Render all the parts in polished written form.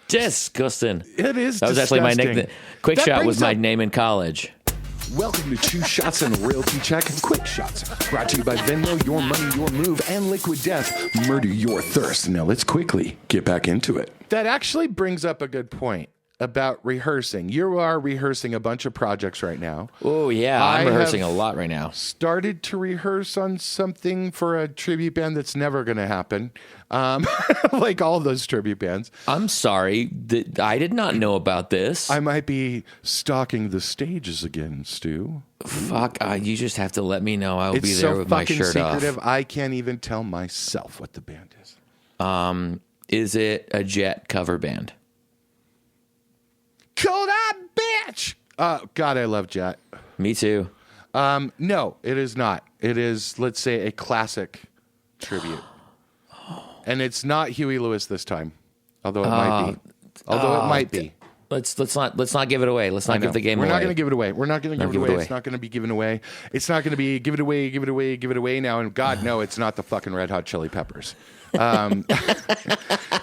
Disgusting. It is. That was actually my nickname. Quick Shot was my name in college. Welcome to 2 Shots and Realty Check. Quick Shots, brought to you by Venmo, Your Money, Your Move, and Liquid Death. Murder your thirst. Now let's quickly get back into it. That actually brings up a good point about rehearsing. You are rehearsing a bunch of projects right now. Oh, yeah. I'm rehearsing a lot right now. Started to rehearse on something for a tribute band that's never going to happen. Like all those tribute bands. I'm sorry. I did not know about this. I might be stalking the stages again, Stu. Fuck. You just have to let me know. I'll be there with my shirt It's so fucking secretive. off. I can't even tell myself what the band is. Is it a Jet cover band? Cold Eye Bitch. God, I love Jet. Me too. No, it is not. It is, let's say, a classic tribute. And it's not Huey Lewis this time, although it might be. Although it might be. Let's not give it away. Let's not give the game away. We're not going to give it away. We're not going to give it away. It's not going to be given away. It's not going to be give it away now. And God, no, it's not the fucking Red Hot Chili Peppers.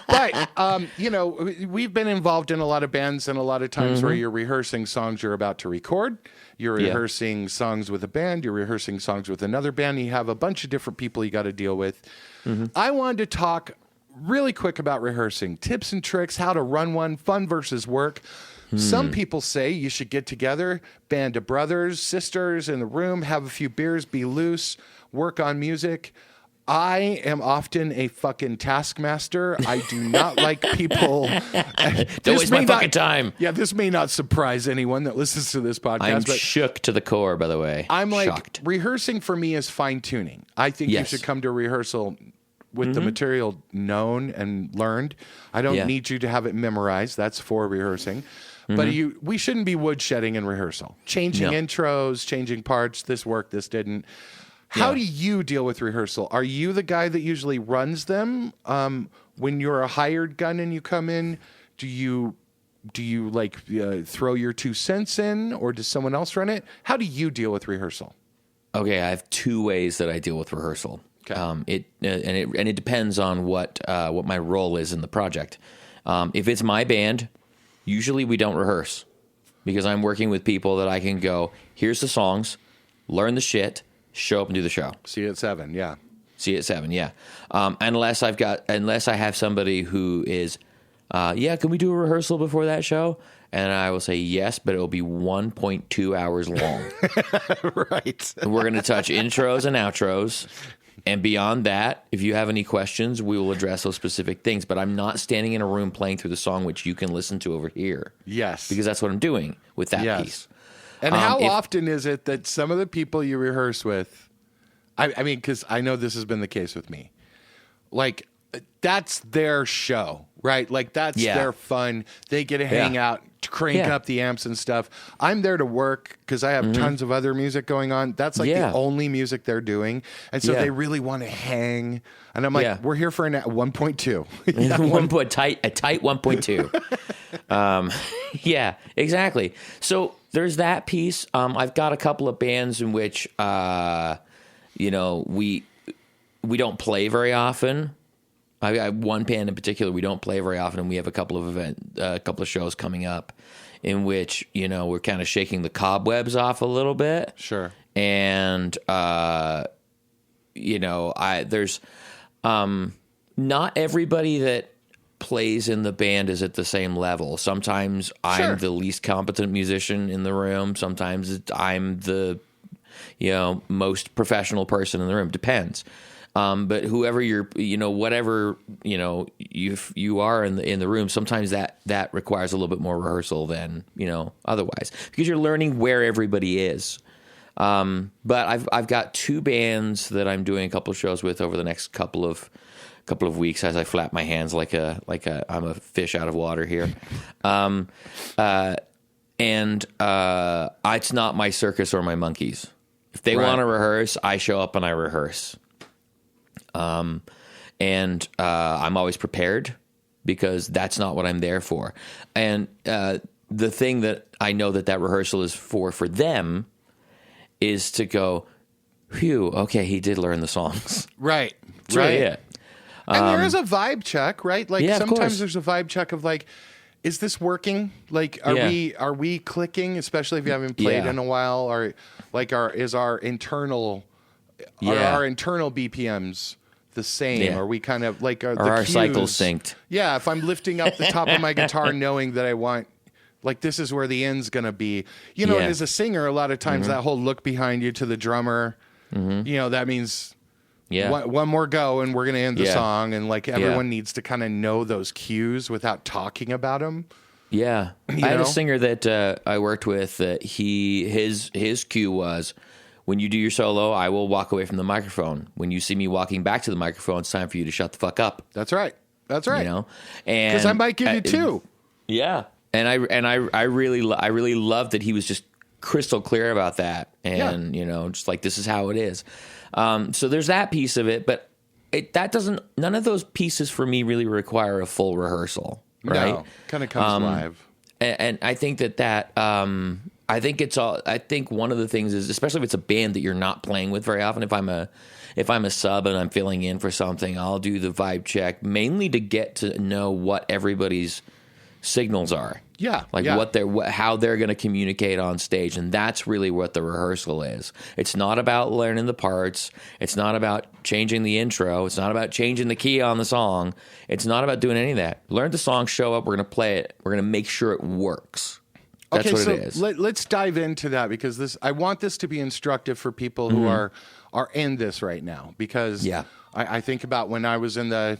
But, you know, we've been involved in a lot of bands and a lot of times where you're rehearsing songs you're about to record. You're rehearsing songs with a band. You're rehearsing songs with another band. You have a bunch of different people you got to deal with. I wanted to talk really quick about rehearsing. Tips and tricks, how to run one, fun versus work. Some people say you should get together, band of brothers, sisters in the room, have a few beers, be loose, work on music. I am often a fucking taskmaster. I do not like people. Don't waste my fucking time. Yeah, this may not surprise anyone that listens to this podcast. I'm but shook to the core, by the way. I'm like, shocked. Rehearsing for me is fine tuning. I think you should come to a rehearsal with the material known and learned. I don't need you to have it memorized. That's for rehearsing. But we shouldn't be woodshedding in rehearsal. Changing intros, changing parts. This worked, this didn't. How do you deal with rehearsal? Are you the guy that usually runs them? When you're a hired gun and you come in, do you like throw your 2 cents in, or does someone else run it? How do you deal with rehearsal? Okay, I have 2 ways that I deal with rehearsal. Okay. It depends on what my role is in the project. If it's my band, usually we don't rehearse because I'm working with people that I can go, here's the songs, learn the shit, show up and do the show. See you at 7, yeah. See you at 7, yeah. Unless I have somebody who is, can we do a rehearsal before that show? And I will say yes, but it will be 1.2 hours long. Right. And we're going to touch intros and outros. And beyond that, if you have any questions, we will address those specific things. But I'm not standing in a room playing through the song, which you can listen to over here. Yes. Because that's what I'm doing with that piece. And how often is it that some of the people you rehearse with, I mean, because I know this has been the case with me, like, that's their show, right? Like, that's their fun. They get to hang out, crank up the amps and stuff. I'm there to work because I have tons of other music going on. That's like the only music they're doing. And so they really want to hang. And I'm like, we're here for a 1.2. A tight 1.2. Yeah, exactly. So there's that piece. I've got a couple of bands in which, we don't play very often. I have one band in particular we don't play very often, and we have a couple of shows coming up in which we're kind of shaking the cobwebs off a little bit. Sure. And there's not everybody that plays in the band is at the same level. Sometimes I'm the least competent musician in the room. Sometimes I'm the most professional person in the room. Depends. But whoever whatever you are in the room, sometimes that requires a little bit more rehearsal than otherwise, because you're learning where everybody is. But I've got 2 bands that I'm doing a couple of shows with over the next couple of weeks as I flap my hands like I'm a fish out of water here. It's not my circus or my monkeys. If they want to rehearse, I show up and I rehearse. I'm always prepared because that's not what I'm there for. And the thing that I know that rehearsal is for them is to go, phew, okay, he did learn the songs. Right. That's really it. And there is a vibe check, right? Like sometimes there's a vibe check of like, is this working? Like, are we clicking, especially if you haven't played in a while? Or like, is our internal BPMs the same? Yeah. Are we kind of like, are our cues, cycles synced? Yeah. If I'm lifting up the top of my guitar, knowing that I want, like, this is where the end's going to be, and as a singer, a lot of times that whole look behind you to the drummer, that means one more go and we're going to end the song. And like everyone needs to kind of know those cues without talking about them. Yeah. I had a singer that I worked with that his cue was, when you do your solo, I will walk away from the microphone. When you see me walking back to the microphone, it's time for you to shut the fuck up. That's right. That's right. And because I might give you two. Yeah. And I really loved that he was just crystal clear about that. And, just like, this is how it is. So there's that piece of it, but none of those pieces for me really require a full rehearsal, right? No, kind of comes live. And I think I think one of the things is, especially if it's a band that you're not playing with very often, if I'm a sub and I'm filling in for something, I'll do the vibe check mainly to get to know what everybody's signals are. Yeah. How they're going to communicate on stage. And that's really what the rehearsal is. It's not about learning the parts. It's not about changing the intro. It's not about changing the key on the song. It's not about doing any of that. Learn the song, show up, we're going to play it. We're going to make sure it works. That's what it is. Let's dive into that, because I want this to be instructive for people who are in this right now, because I think about when I was in the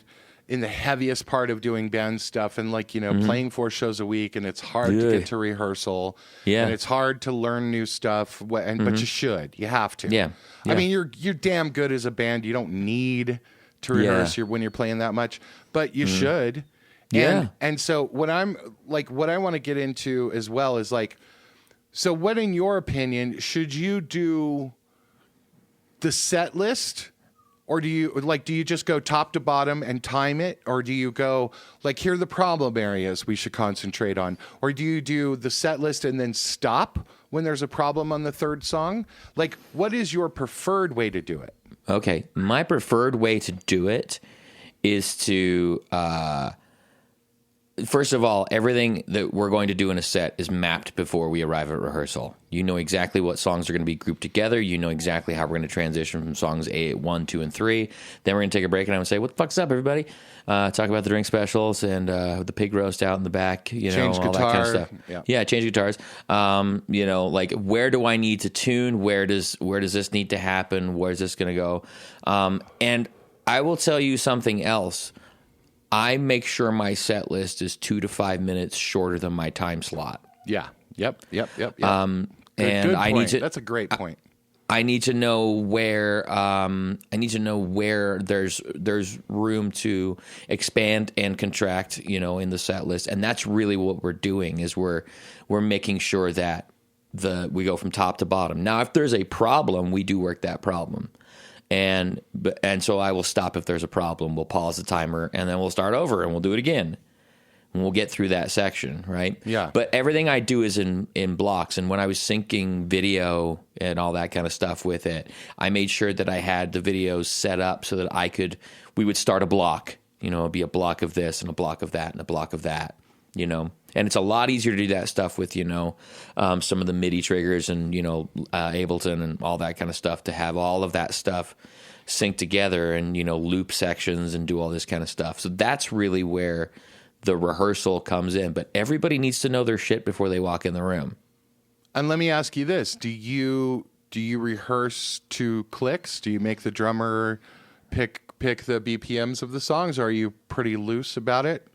heaviest part of doing band stuff and playing 4 shows a week, and it's hard to get to rehearsal, and it's hard to learn new stuff, but you have to. Yeah. I mean, you're damn good as a band. You don't need to rehearse when you're playing that much, but you should. And so what I want to get into as well is so what, in your opinion, should you do the set list? Or do you just go top to bottom and time it? Or do you go, here are the problem areas we should concentrate on? Or do you do the set list and then stop when there's a problem on the third song? What is your preferred way to do it? Okay. My preferred way to do it is to, first of all, everything that we're going to do in a set is mapped before we arrive at rehearsal. You know exactly what songs are going to be grouped together. You know exactly how we're going to transition from songs 1, 2, and 3. Then we're going to take a break, and I'm going to say, what the fuck's up, everybody? Talk about the drink specials and the pig roast out in the back, change all guitar, that kind of stuff. Yeah, change guitars. Where do I need to tune? Where does this need to happen? Where's this going to go? And I will tell you something else. I make sure my set list is 2 to 5 minutes shorter than my time slot. Yeah. Yep. Good I need to. That's a great point. I need to know where. There's room to expand and contract. In the set list, and that's really what we're doing. Is we're making sure that we go from top to bottom. Now, if there's a problem, we do work that problem. And so I will stop if there's a problem. We'll pause the timer, and then we'll start over, and we'll do it again. And we'll get through that section, right? Yeah. But everything I do is in blocks. And when I was syncing video and all that kind of stuff with it, I made sure that I had the videos set up so that we would start a block. It'd be a block of this and a block of that and a block of that. And it's a lot easier to do that stuff with, some of the MIDI triggers and, Ableton and all that kind of stuff, to have all of that stuff synced together and, loop sections and do all this kind of stuff. So that's really where the rehearsal comes in. But everybody needs to know their shit before they walk in the room. And let me ask you this. Do you rehearse to clicks? Do you make the drummer pick the BPMs of the songs? Or are you pretty loose about it?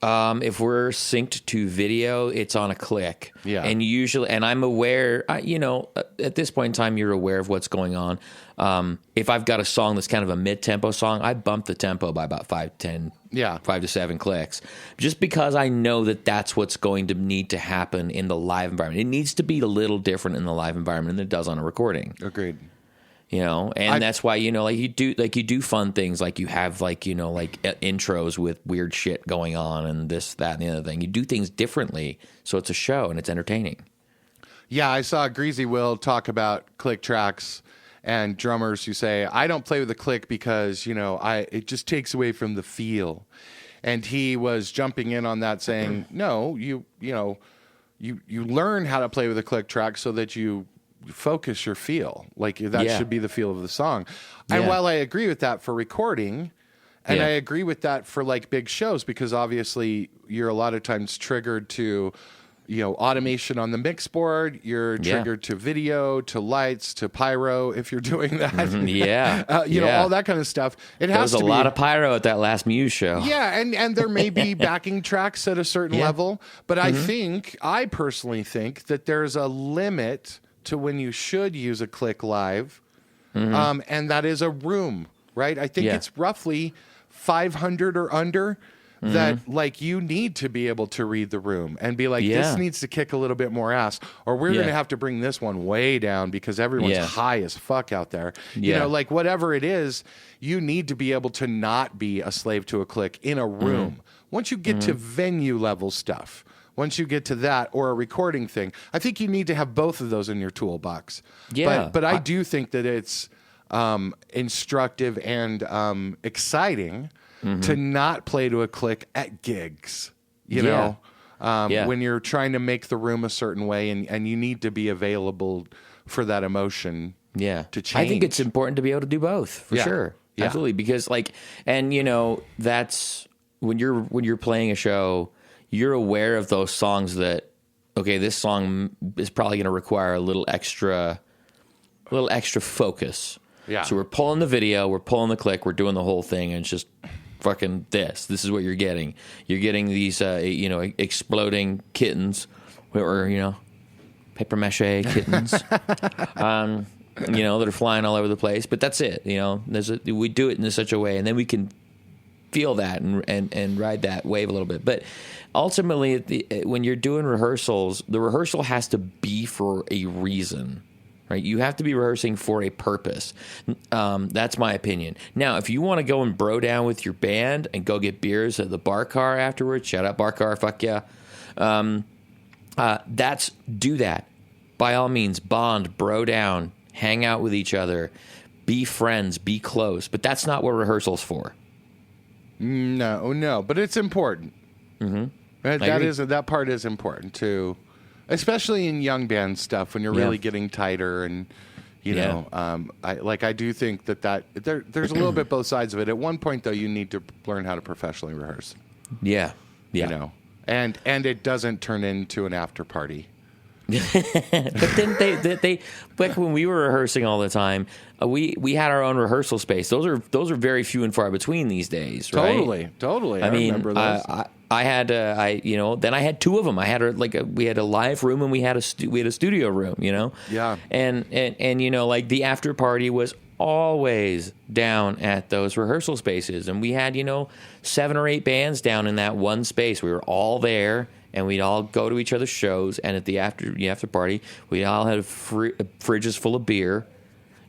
If we're synced to video, it's on a click. Yeah. And I'm aware, at this point in time, you're aware of what's going on. If I've got a song that's kind of a mid-tempo song, I bump the tempo by about 5 to 7 clicks, just because I know that that's what's going to need to happen in the live environment. It needs to be a little different in the live environment than it does on a recording. Agreed. That's why, you do fun things, like you have intros with weird shit going on and this, that, and the other thing. You do things differently, so it's a show and it's entertaining. Yeah, I saw Greasy Will talk about click tracks and drummers who say, I don't play with the click because, it just takes away from the feel. And he was jumping in on that saying, no, you learn how to play with a click track so that you focus your feel. Like that should be the feel of the song. And while I agree with that for recording, and I agree with that for like big shows, because obviously you're a lot of times triggered to, automation on the mix board. You're triggered to video, to lights, to pyro if you're doing that. All that kind of stuff. There was a lot of pyro at that last Muse show. Yeah, and there may be backing tracks at a certain level, but I personally think that there's a limit to when you should use a click live, and that is a room, right? I think it's roughly 500 or under. That like you need to be able to read the room and be like, this needs to kick a little bit more ass, or we're going to have to bring this one way down because everyone's high as fuck out there. Like whatever it is, you need to be able to not be a slave to a click in a room. Once you get to venue level stuff, once you get to that or a recording thing, I think you need to have both of those in your toolbox. But I do think that it's instructive and exciting to not play to a click at gigs, when you're trying to make the room a certain way and you need to be available for that emotion to change. I think it's important to be able to do both, for sure. Yeah. Absolutely. Because that's when you're playing a show, you're aware of those songs that, okay, this song is probably going to require a little extra focus. Yeah. So we're pulling the video, we're pulling the click, we're doing the whole thing, and it's just fucking this is what you're getting. You're getting these exploding kittens, or paper mache kittens, that are flying all over the place. But that's it. We do it in such a way, and then we can feel that and ride that wave a little bit. But ultimately, when you're doing rehearsals, the rehearsal has to be for a reason. Right, you have to be rehearsing for a purpose. That's my opinion. Now, if you want to go and bro down with your band and go get beers at the bar car afterwards, shout out bar car, fuck yeah. Do that. By all means, bond, bro down, hang out with each other, be friends, be close. But that's not what rehearsal's for. No, but it's important. That part is important too. Especially in young band stuff, when you're really getting tighter, and I do think that there's a little bit both sides of it. At one point, though, you need to learn how to professionally rehearse. Yeah. And it doesn't turn into an after party. But then they like when we were rehearsing all the time, we had our own rehearsal space. Those are very few and far between these days, right? Totally. I remember those. I had then I had two of them. I had we had a live room and we had a studio room, Yeah. And like the after party was always down at those rehearsal spaces, and we had 7 or 8 bands down in that one space. We were all there, and we'd all go to each other's shows. And at the after party, we all had fridges full of beer.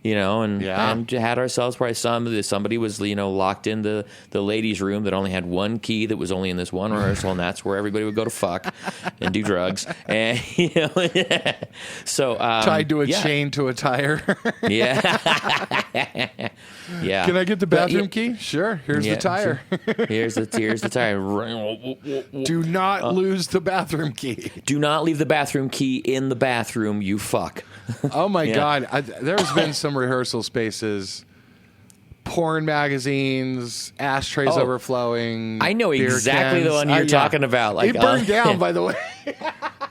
And had ourselves probably somebody was locked in the ladies' room that only had one key that was only in this one rehearsal, and that's where everybody would go to fuck and do drugs, and so tied to a chain to a tire. Yeah. Can I get the bathroom key? Sure. Here's the tire. Here's the tire. Do not lose the bathroom key. Do not leave the bathroom key in the bathroom. You fuck. Oh my God. There's been some rehearsal spaces, porn magazines, ashtrays overflowing. I know exactly the one you're talking about. Like, it burned down, by the way.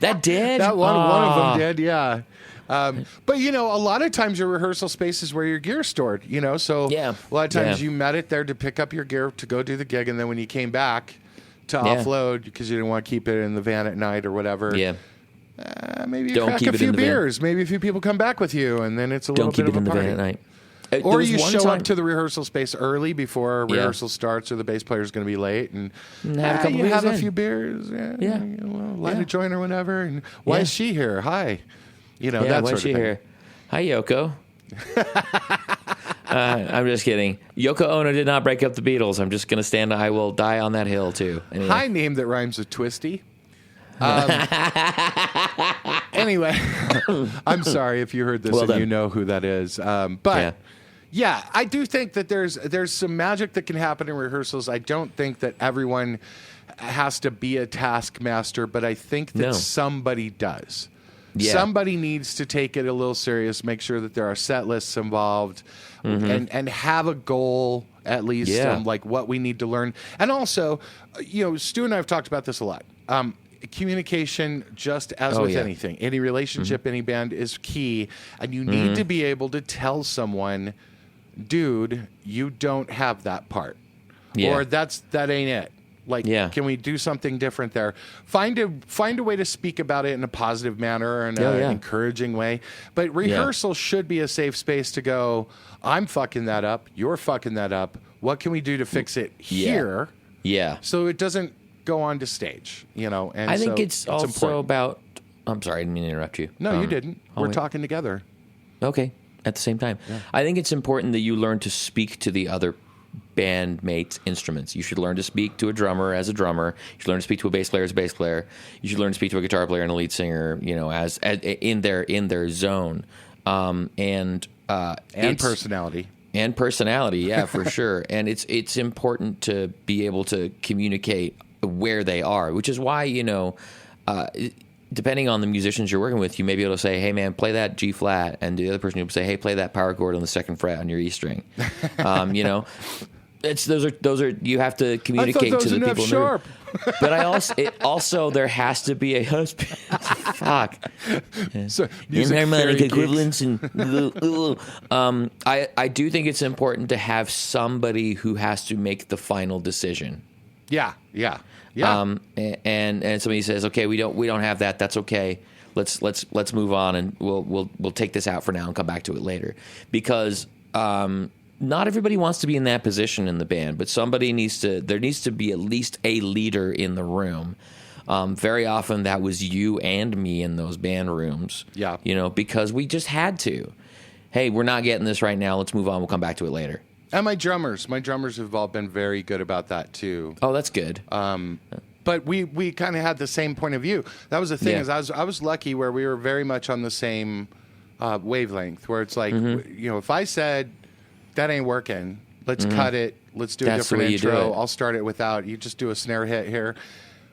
That did? That one of them did, yeah. But, a lot of times your rehearsal space is where your gear's stored, so a lot of times you met it there to pick up your gear to go do the gig, and then when you came back to offload because you didn't want to keep it in the van at night or whatever. Yeah. Maybe you crack a few beers. Maybe a few people come back with you, and then it's a little bit of a party. Don't keep it in the van at night. Or you show up to the rehearsal space early before rehearsal starts, or the bass player's going to be late, and have a few beers. Light a joint or whatever. And why is she here? Hi. That why sort is she of thing. Here? Hi, Yoko. I'm just kidding. Yoko Ono did not break up the Beatles. I'm just going to stand. I will die on that hill, too. Anyway. Hi, name that rhymes with Twisty. Anyway, I'm sorry if you heard this and you know who that is. But yeah, I do think that there's some magic that can happen in rehearsals. I don't think that everyone has to be a taskmaster, but I think that somebody does. Yeah. Somebody needs to take it a little serious, make sure that there are set lists involved, and have a goal at least, like what we need to learn. And also, Stu and I have talked about this a lot. Communication, just as with anything, any relationship, any band, is key. And you need to be able to tell someone, dude, you don't have that part. Yeah. Or that ain't it. Like, can we do something different there? Find a way to speak about it in a positive manner and an encouraging way. But rehearsal should be a safe space to go, I'm fucking that up. You're fucking that up. What can we do to fix it here? Yeah. So it doesn't go on to stage, And I think it's also important. About... I'm sorry, I didn't mean to interrupt you. No, you didn't. We're talking together. Okay. At the same time. Yeah. I think it's important that you learn to speak to the other bandmates' instruments. You should learn to speak to a drummer as a drummer. You should learn to speak to a bass player as a bass player. You should learn to speak to a guitar player and a lead singer, as in their zone. And personality. And personality, yeah, for sure. And it's important to be able to communicate where they are, which is why, depending on the musicians you're working with, you may be able to say, hey, man, play that G flat. And the other person will say, hey, play that power chord on the second fret on your E string. Those are you have to communicate to the people in the room. But there has to be a fuck. So, harmonic equivalence and I do think it's important to have somebody who has to make the final decision. Yeah. And somebody says, okay, we don't have that. That's okay. Let's move on, and we'll take this out for now and come back to it later, because not everybody wants to be in that position in the band, but there needs to be at least a leader in the room. Very often that was you and me in those band rooms. Yeah. Because we just had to. Hey, we're not getting this right now. Let's move on. We'll come back to it later. And my drummers have all been very good about that too. Oh, that's good. But we kind of had the same point of view. That was the thing, is I was lucky where we were very much on the same wavelength, where it's like, if I said that ain't working, let's cut it, let's do a different intro. I'll start it without, you just do a snare hit here.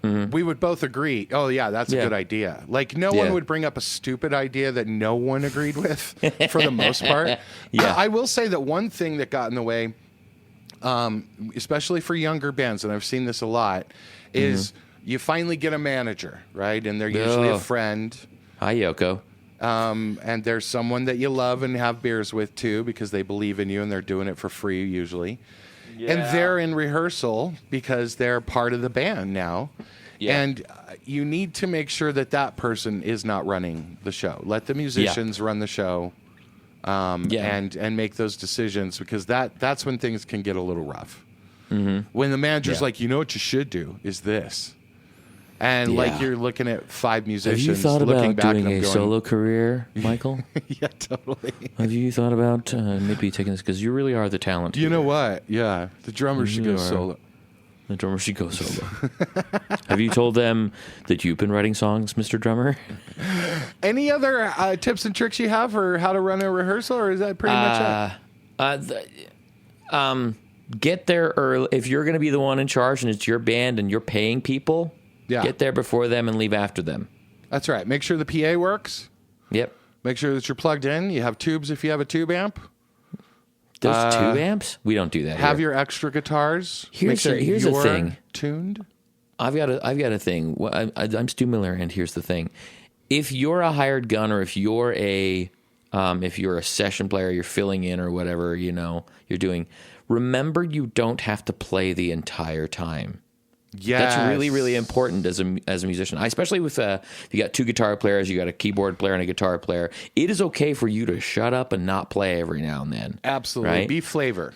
We would both agree, oh yeah, that's a good idea. Like no one would bring up a stupid idea that no one agreed with for the most part. I will say that one thing that got in the way, especially for younger bands, and I've seen this a lot, is you finally get a manager, right? And they're usually a friend. Hi, Yoko. And there's someone that you love and have beers with too, because they believe in you and they're doing it for free usually. Yeah. And they're in rehearsal because they're part of the band now. Yeah. And you need to make sure that person is not running the show. Let the musicians run the show, and make those decisions, because that's when things can get a little rough. When the manager's like, what you should do is this. And like you're looking at five musicians. Have you thought about doing a solo career, Michael? Yeah, totally. Have you thought about maybe taking this, because you really are the talent? You know what? Yeah, the drummer should go solo. The drummer should go solo. Have you told them that you've been writing songs, Mr. Drummer? Any other tips and tricks you have for how to run a rehearsal, or is that pretty much it? Get there early. If you're going to be the one in charge and it's your band and you're paying people, get there before them and leave after them. That's right. Make sure the PA works. Yep. Make sure that you're plugged in. You have tubes if you have a tube amp. There's tube amps? We don't do that. Have your extra guitars. Here's a thing. Tuned. I've got a thing. I'm Stu Miller, and here's the thing. If you're a hired gun, or if you're a session player, you're filling in or whatever you're doing, remember you don't have to play the entire time. Yeah, that's really, really important as a musician, especially with if you got two guitar players, you got a keyboard player and a guitar player. It is okay for you to shut up and not play every now and then. Absolutely, right? Be flavor.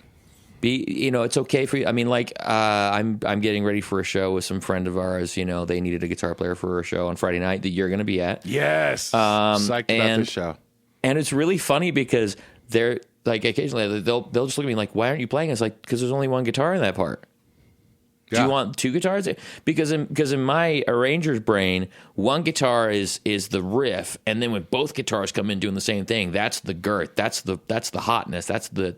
It's okay for you. I mean, like I'm getting ready for a show with some friend of ours. They needed a guitar player for a show on Friday night that you're going to be at. Yes, psyched about this show. And it's really funny because they're like, occasionally they'll just look at me like, "Why aren't you playing?" It's like, because there's only one guitar in that part. Do you want two guitars? Because in my arranger's brain, one guitar is the riff, and then when both guitars come in doing the same thing, that's the girth, that's the hotness, that's the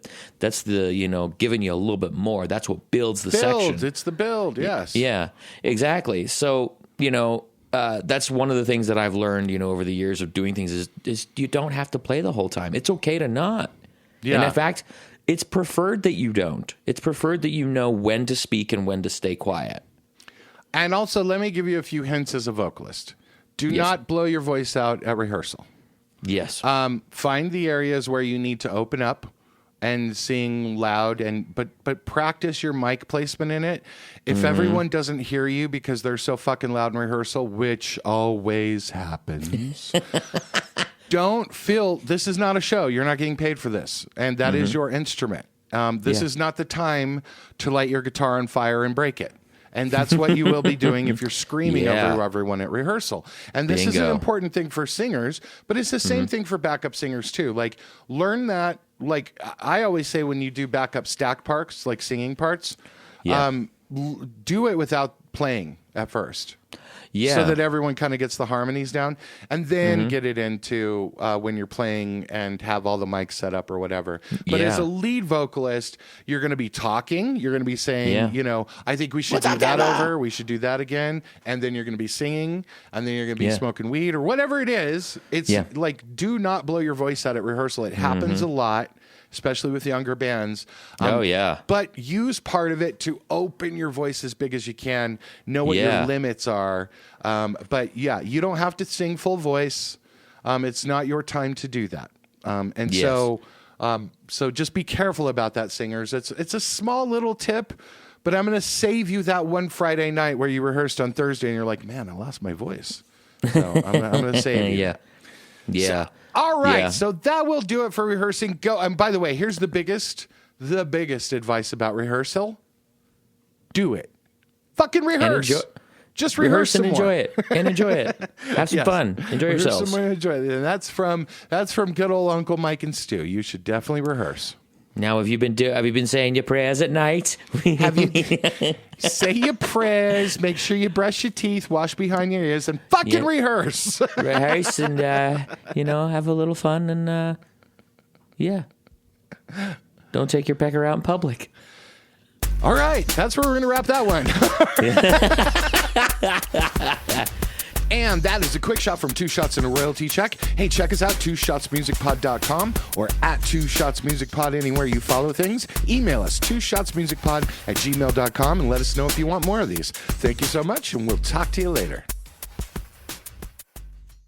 giving you a little bit more. That's what builds the section. It's the build, yes. Yeah, exactly. So that's one of the things that I've learned over the years of doing things is you don't have to play the whole time. It's okay to not. Yeah. And in fact, it's preferred that you don't. It's preferred that you know when to speak and when to stay quiet. And also, let me give you a few hints as a vocalist. Do not blow your voice out at rehearsal. Yes. Find the areas where you need to open up and sing loud, but practice your mic placement in it. If everyone doesn't hear you because they're so fucking loud in rehearsal, which always happens... Don't feel this is not a show. You're not getting paid for this. And that is your instrument. This is not the time to light your guitar on fire and break it. And that's what you will be doing if you're screaming over everyone at rehearsal. And this is an important thing for singers, but it's the same thing for backup singers too. Like, learn that. Like I always say, when you do backup stack parts, like singing parts, do it without playing at first. Yeah. So that everyone kind of gets the harmonies down, and then get it into when you're playing and have all the mics set up or whatever. But as a lead vocalist, you're going to be talking. You're going to be saying, I think we should do that over. We should do that again. And then you're going to be singing, and then you're going to be smoking weed or whatever it is. It's like, do not blow your voice out at rehearsal. It happens a lot, especially with younger bands. But use part of it to open your voice as big as you can. Know what your limits are. But you don't have to sing full voice. It's not your time to do that. So just be careful about that, singers. It's a small little tip, but I'm going to save you that one Friday night where you rehearsed on Thursday and you're like, man, I lost my voice. So I'm going to save you. Yeah. So, all right, so that will do it for rehearsing. Go. And by the way, here's the biggest advice about rehearsal. Do it. Fucking rehearse. Just rehearse and some enjoy more. it. And enjoy it. Have some fun. Enjoy yourselves. Enjoy it. And that's from good old Uncle Mike and Stu. You should definitely rehearse. Now, have you been saying your prayers at night? Have you say your prayers? Make sure you brush your teeth, wash behind your ears, and fucking rehearse. Rehearse and have a little fun and don't take your pecker out in public. All right, that's where we're going to wrap that one. And that is a quick shot from 2 Shots and a royalty check. Hey, check us out, 2ShotsMusicPod.com or at 2ShotsMusicPod anywhere you follow things. Email us, 2ShotsMusicPod@gmail.com, and let us know if you want more of these. Thank you so much, and we'll talk to you later.